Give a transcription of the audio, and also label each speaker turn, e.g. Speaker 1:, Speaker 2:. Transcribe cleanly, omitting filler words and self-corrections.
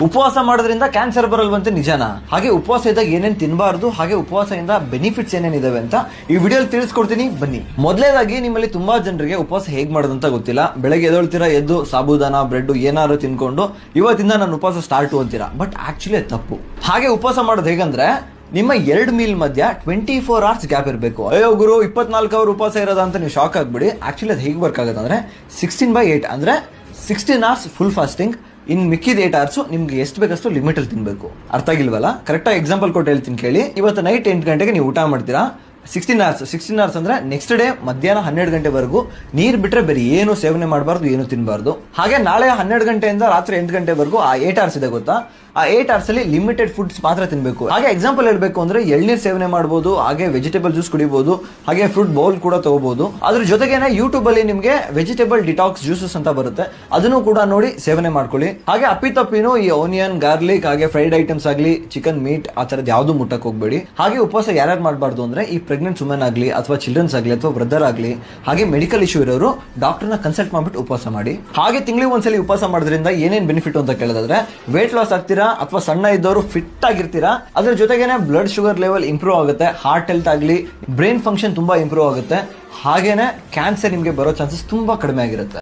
Speaker 1: ಉಪವಾಸ ಮಾಡೋದ್ರಿಂದ ಕ್ಯಾನ್ಸರ್ ಬರಲ್ವಂತೆ ನಿಜನಾ? ಹಾಗೆ ಉಪವಾಸ ಇದ್ದಾಗ ಏನೇನ್ ತಿನ್ನಬಾರ್ದು, ಹಾಗೆ ಉಪವಾಸದಿಂದ ಬೆನಿಫಿಟ್ಸ್ ಏನೇನಿದಾವೆ ಅಂತ ಈ ವಿಡಿಯೋಲಿ ತಿಳಿಸ್ಕೊಡ್ತೀನಿ, ಬನ್ನಿ. ಮೊದಲೇದಾಗಿ ನಿಮ್ಮಲ್ಲಿ ತುಂಬಾ ಜನರಿಗೆ ಉಪವಾಸ ಹೇಗ್ ಮಾಡೋದಂತ ಗೊತ್ತಿಲ್ಲ. ಬೆಳಗ್ಗೆ ಎದ್ದೇಳ್ತೀರಾ, ಎದ್ದು ಸಾಬೂದಾನ ಬ್ರೆಡ್ ಏನಾದ್ರು ತಿನ್ಕೊಂಡು ಇವತ್ತಿಂದ ನಾನು ಉಪವಾಸ ಸ್ಟಾರ್ಟ್ ಅಂತೀರಾ. ಬಟ್ ಆಕ್ಚುಲಿ ತಪ್ಪು. ಹಾಗೆ ಉಪವಾಸ ಮಾಡೋದು ಹೇಗಂದ್ರೆ, ನಿಮ್ಮ 2 ಮೀಲ್ ಮಧ್ಯ 24 hours ಗ್ಯಾಪ್ ಇರಬೇಕು. ಅಯ್ಯೋ ಗುರು 24 ಅವರ್ ಉಪವಾಸ ಇರೋದ ಅಂತ ನೀವು ಶಾಕ್ ಆಗ್ಬಿಡಿ. ಆಕ್ಚುಲಿ ಅದು ಹೇಗೆ ವರ್ಕ್ ಆಗುತ್ತೆ ಅಂದ್ರೆ 16/8 ಅಂದ್ರೆ 16 hours ಫುಲ್ ಫಾಸ್ಟಿಂಗ್. ಇನ್ ಮಿಕ್ಕಿದ 8 hours ನಿಮ್ಗೆ ಎಷ್ಟು ಬೇಕಷ್ಟು ಲಿಮಿಟ್ ಅಲ್ಲಿ ತಿನ್ಬೇಕು. ಅರ್ಥ ಆಗಿಲ್ವಲ್ಲ? ಕರೆಕ್ಟಾಗಿ ಎಕ್ಸಾಂಪಲ್ ಕೊಟ್ಟು ಹೇಳ್ತೀನಿ ಕೇಳಿ. ಇವತ್ತು ನೈಟ್ 8 ಗಂಟೆಗೆ ನೀವು ಊಟ ಮಾಡ್ತೀರಾ. 16 hours ಅಂದ್ರೆ ನೆಕ್ಸ್ಟ್ ಡೇ ಮಧ್ಯಾಹ್ನ 12 ಗಂಟೆವರೆಗೂ ನೀರ್ ಬಿಟ್ರೆ ಬೇರೆ ಏನು ಸೇವನೆ ಮಾಡಬಾರ್ದು, ಏನು ತಿನ್ನಬಾರ್ದು. ಹಾಗೆ ನಾಳೆ 12 ಗಂಟೆಯಿಂದ ರಾತ್ರಿ 8 ಗಂಟೆವರೆಗೂ ಆ 8 hours ಇದೆ ಗೊತ್ತಾ, ಆ 8 hours ಅಲ್ಲಿ ಲಿಮಿಟೆಡ್ ಫುಡ್ಸ್ ಮಾತ್ರ ತಿನ್ಬೇಕು. ಹಾಗೆ ಎಕ್ಸಾಂಪಲ್ ಹೇಳ್ಬೇಕು ಅಂದ್ರೆ ಎಳ್ನೀರ್ ಸೇವನೆ ಮಾಡಬಹುದು, ಹಾಗೆ ವೆಜಿಟೇಬಲ್ ಜ್ಯೂಸ್ ಕುಡಿಬಹುದು, ಹಾಗೆ ಫ್ರೂಟ್ ಬೌಲ್ ಕೂಡ ತಗೋಬಹುದು. ಅದ್ರ ಜೊತೆಗೇನೆ ಯೂಟ್ಯೂಬ್ ಅಲ್ಲಿ ನಿಮ್ಗೆ ವೆಜಿಟೇಬಲ್ ಡಿಟಾಕ್ಸ್ ಜ್ಯೂಸಸ್ ಅಂತ ಬರುತ್ತೆ, ಅದನ್ನು ಕೂಡ ನೋಡಿ ಸೇವನೆ ಮಾಡ್ಕೊಳ್ಳಿ. ಹಾಗೆ ಅಪ್ಪಿತಪ್ಪಿನೂ ಈ ಆನಿಯನ್, ಗಾರ್ಲಿಕ್, ಹಾಗೆ ಫ್ರೈಡ್ ಐಟಮ್ಸ್ ಆಗ್ಲಿ, ಚಿಕನ್, ಮೀಟ್ ಆ ತರದ್ ಯಾವ್ದು ಮುಟ್ಟಕ್ ಹೋಗ್ಬೇಡಿ. ಹಾಗೆ ಉಪವಾಸ ಯಾರ್ಯಾರು ಮಾಡಬಾರ್ದು ಅಂದ್ರೆ, ಈ ಪ್ರೆಗ್ನೆಂಟ್ ವುಮೆನ್ ಆಗ್ಲಿ, ಅಥವಾ ಚಿಲ್ಡ್ರನ್ಸ್ ಆಗ್ಲಿ, ಅಥವಾ ಬ್ರದರ್ ಆಗ್ಲಿ, ಹಾಗೆ ಮೆಡಿಕಲ್ ಇಶ್ಯೂ ಇರೋರು ಡಾಕ್ಟರ್ನ ಕನ್ಸಲ್ಟ್ ಮಾಡ್ಬಿಟ್ಟು ಉಪವಾಸ ಮಾಡಿ. ಹಾಗೆ ತಿಂಗಳಿಗೆ ಒಂದ್ಸಲಿ ಉಪವಾಸ ಮಾಡೋದ್ರಿಂದ ಏನೇನ್ ಬೆನಿಫಿಟ್ ಅಂತ ಕೇಳಿದ್ರೆ, ವೇಟ್ ಲಾಸ್ ಆಗ್ತೀರಾ, ಅಥವಾ ಸಣ್ಣ ಇದ್ದವರು ಫಿಟ್ ಆಗಿರ್ತೀರಾ. ಅದ್ರ ಜೊತೆಗೇನೆ ಬ್ಲಡ್ ಶುಗರ್ ಲೆವೆಲ್ ಇಂಪ್ರೂವ್ ಆಗುತ್ತೆ, ಹಾರ್ಟ್ ಹೆಲ್ತ್ ಆಗ್ಲಿ, ಬ್ರೈನ್ ಫಂಕ್ಷನ್ ತುಂಬಾ ಇಂಪ್ರೂವ್ ಆಗುತ್ತೆ. ಹಾಗೇನೆ ಕ್ಯಾನ್ಸರ್ ನಿಮ್ಗೆ ಬರೋ ಚಾನ್ಸಸ್ ತುಂಬಾ ಕಡಿಮೆ ಆಗಿರುತ್ತೆ.